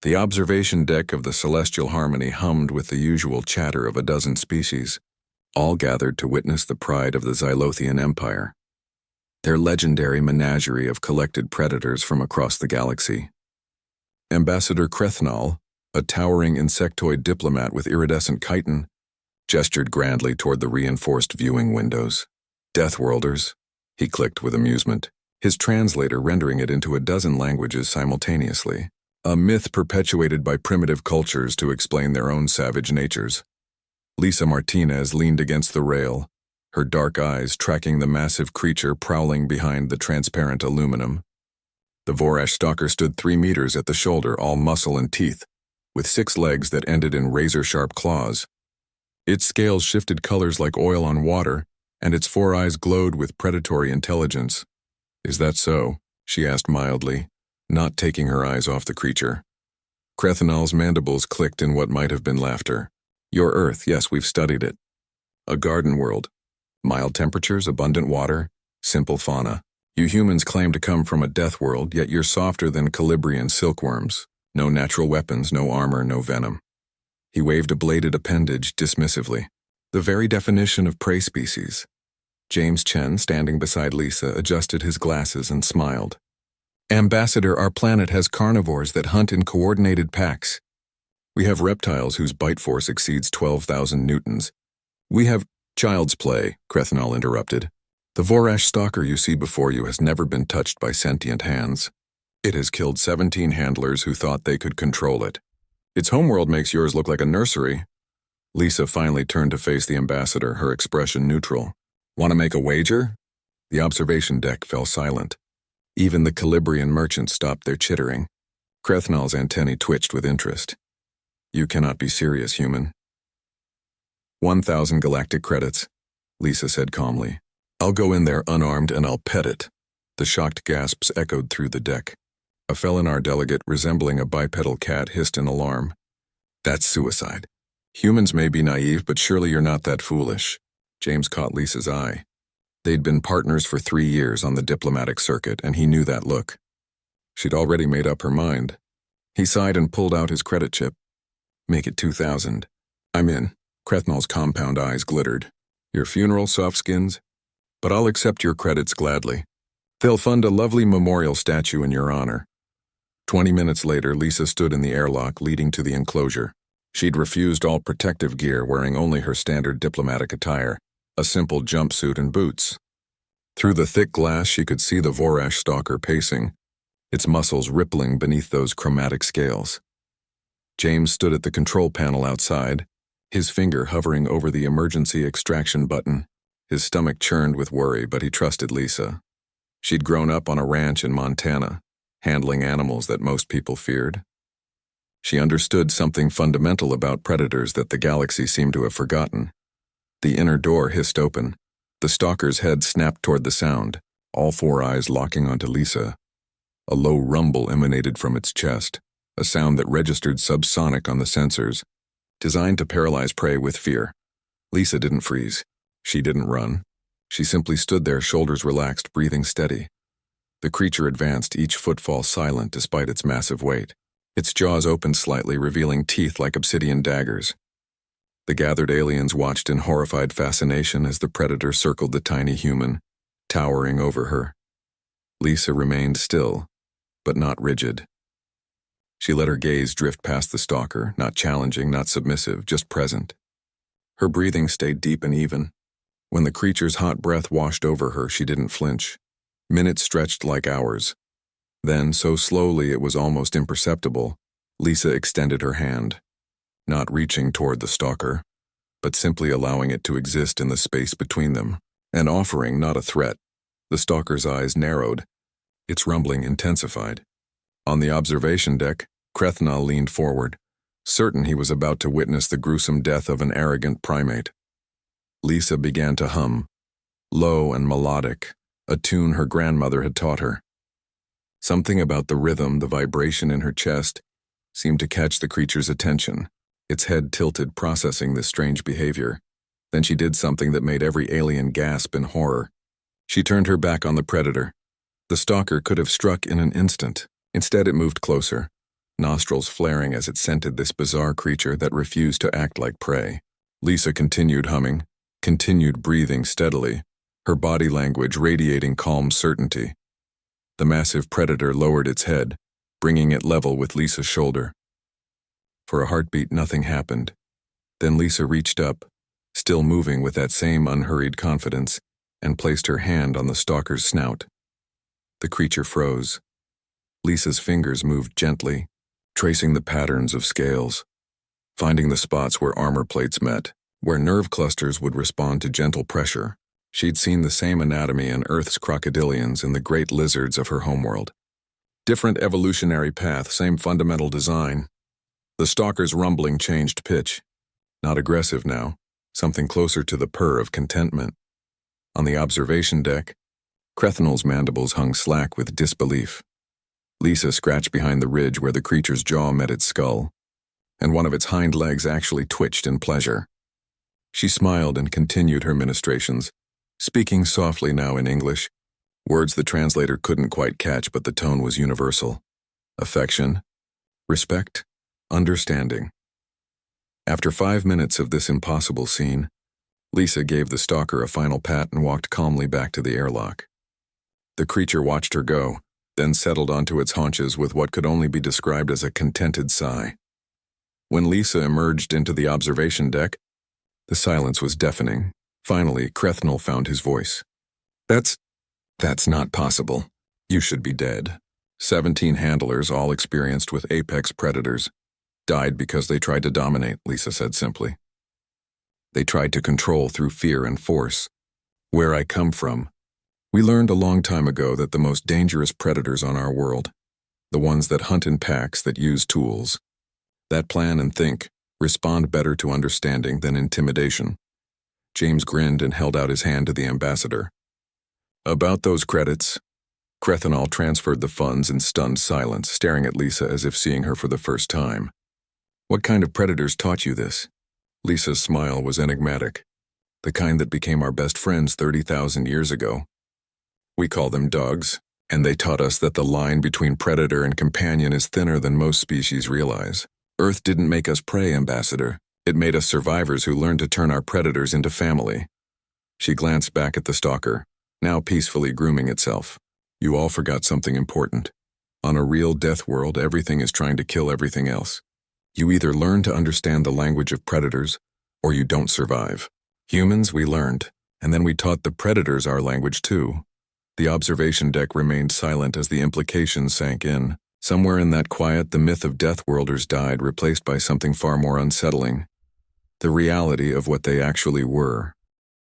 The observation deck of the Celestial Harmony hummed with the usual chatter of a dozen species, all gathered to witness the pride of the Xylothian Empire, their legendary menagerie of collected predators from across the galaxy. Ambassador Krethnal, a towering insectoid diplomat with iridescent chitin, gestured grandly toward the reinforced viewing windows. Deathworlders, he clicked with amusement, his translator rendering it into a dozen languages simultaneously, a myth perpetuated by primitive cultures to explain their own savage natures. Lisa Martinez leaned against the rail, her dark eyes tracking the massive creature prowling behind the transparent aluminum. The Vorash stalker stood 3 meters at the shoulder, all muscle and teeth, with 6 legs that ended in razor-sharp claws. Its scales shifted colors like oil on water, and its 4 eyes glowed with predatory intelligence. "Is that so?" she asked mildly, not taking her eyes off the creature. Krethnal's mandibles clicked in what might have been laughter. "Your Earth, yes, we've studied it. A garden world. Mild temperatures, abundant water, simple fauna. You humans claim to come from a death world, yet you're softer than Calibrian silkworms. No natural weapons, no armor, no venom." He waved a bladed appendage dismissively. "The very definition of prey species." James Chen, standing beside Lisa, adjusted his glasses and smiled. "Ambassador, our planet has carnivores that hunt in coordinated packs. We have reptiles whose bite force exceeds 12,000 newtons. We have—" "Child's play," Krethnal interrupted. "The Vorash stalker you see before you has never been touched by sentient hands. It has killed 17 handlers who thought they could control it. Its homeworld makes yours look like a nursery." Lisa finally turned to face the ambassador, her expression neutral. "Want to make a wager?" The observation deck fell silent. Even the Calibrian merchants stopped their chittering. Krethnal's antennae twitched with interest. "You cannot be serious, human." 1,000 galactic credits, Lisa said calmly. "I'll go in there unarmed and I'll pet it." The shocked gasps echoed through the deck. A Felinar delegate resembling a bipedal cat hissed in alarm. "That's suicide. Humans may be naive, but surely you're not that foolish." James caught Lisa's eye. They'd been partners for 3 years on the diplomatic circuit, and he knew that look. She'd already made up her mind. He sighed and pulled out his credit chip. "Make it 2,000. I'm in." Krethnal's compound eyes glittered. "Your funeral, softskins? But I'll accept your credits gladly. They'll fund a lovely memorial statue in your honor." 20 minutes later, Lisa stood in the airlock leading to the enclosure. She'd refused all protective gear, wearing only her standard diplomatic attire, a simple jumpsuit and boots. Through the thick glass, she could see the Vorash stalker pacing, its muscles rippling beneath those chromatic scales. James stood at the control panel outside, his finger hovering over the emergency extraction button. His stomach churned with worry, but he trusted Lisa. She'd grown up on a ranch in Montana, handling animals that most people feared. She understood something fundamental about predators that the galaxy seemed to have forgotten. The inner door hissed open. The stalker's head snapped toward the sound, all 4 eyes locking onto Lisa. A low rumble emanated from its chest, a sound that registered subsonic on the sensors, designed to paralyze prey with fear. Lisa didn't freeze. She didn't run. She simply stood there, shoulders relaxed, breathing steady. The creature advanced, each footfall silent despite its massive weight. Its jaws opened slightly, revealing teeth like obsidian daggers. The gathered aliens watched in horrified fascination as the predator circled the tiny human, towering over her. Lisa remained still, but not rigid. She let her gaze drift past the stalker, not challenging, not submissive, just present. Her breathing stayed deep and even. When the creature's hot breath washed over her, she didn't flinch. Minutes stretched like hours. Then, so slowly it was almost imperceptible, Lisa extended her hand, not reaching toward the stalker, but simply allowing it to exist in the space between them, an offering, not a threat. The stalker's eyes narrowed. Its rumbling intensified. On the observation deck, Krethnal leaned forward, certain he was about to witness the gruesome death of an arrogant primate. Lisa began to hum, low and melodic, a tune her grandmother had taught her. Something about the rhythm, the vibration in her chest, seemed to catch the creature's attention. Its head tilted, processing this strange behavior. Then she did something that made every alien gasp in horror. She turned her back on the predator. The stalker could have struck in an instant. Instead, it moved closer, nostrils flaring as it scented this bizarre creature that refused to act like prey. Lisa continued humming, continued breathing steadily, her body language radiating calm certainty. The massive predator lowered its head, bringing it level with Lisa's shoulder. For a heartbeat, nothing happened. Then Lisa reached up, still moving with that same unhurried confidence, and placed her hand on the stalker's snout. The creature froze. Lisa's fingers moved gently, tracing the patterns of scales, finding the spots where armor plates met, where nerve clusters would respond to gentle pressure. She'd seen the same anatomy in Earth's crocodilians and the great lizards of her homeworld. Different evolutionary path, same fundamental design. The stalker's rumbling changed pitch. Not aggressive now, something closer to the purr of contentment. On the observation deck, Crethnal's mandibles hung slack with disbelief. Lisa scratched behind the ridge where the creature's jaw met its skull, and one of its hind legs actually twitched in pleasure. She smiled and continued her ministrations, speaking softly now in English, words the translator couldn't quite catch, but the tone was universal. Affection, respect, understanding. After 5 minutes of this impossible scene, Lisa gave the stalker a final pat and walked calmly back to the airlock. The creature watched her go, then settled onto its haunches with what could only be described as a contented sigh. When Lisa emerged into the observation deck, the silence was deafening. Finally, Crethnal found his voice. That's not possible. You should be dead. 17 handlers, all experienced with apex predators, died because they tried to dominate, Lisa said simply. They tried to control through fear and force. Where I come from, we learned a long time ago that the most dangerous predators on our world, the ones that hunt in packs, that use tools, that plan and think, respond better to understanding than intimidation. James grinned and held out his hand to the ambassador. About those credits, Crethnal transferred the funds in stunned silence, staring at Lisa as if seeing her for the first time. What kind of predators taught you this? Lisa's smile was enigmatic. The kind that became our best friends 30,000 years ago. We call them dogs, and they taught us that the line between predator and companion is thinner than most species realize. Earth didn't make us prey, Ambassador. It made us survivors who learned to turn our predators into family. She glanced back at the stalker, now peacefully grooming itself. You all forgot something important. On a real death world, everything is trying to kill everything else. You either learn to understand the language of predators, or you don't survive. Humans, we learned, and then we taught the predators our language too. The observation deck remained silent as the implications sank in. Somewhere in that quiet, the myth of Deathworlders died, replaced by something far more unsettling. The reality of what they actually were.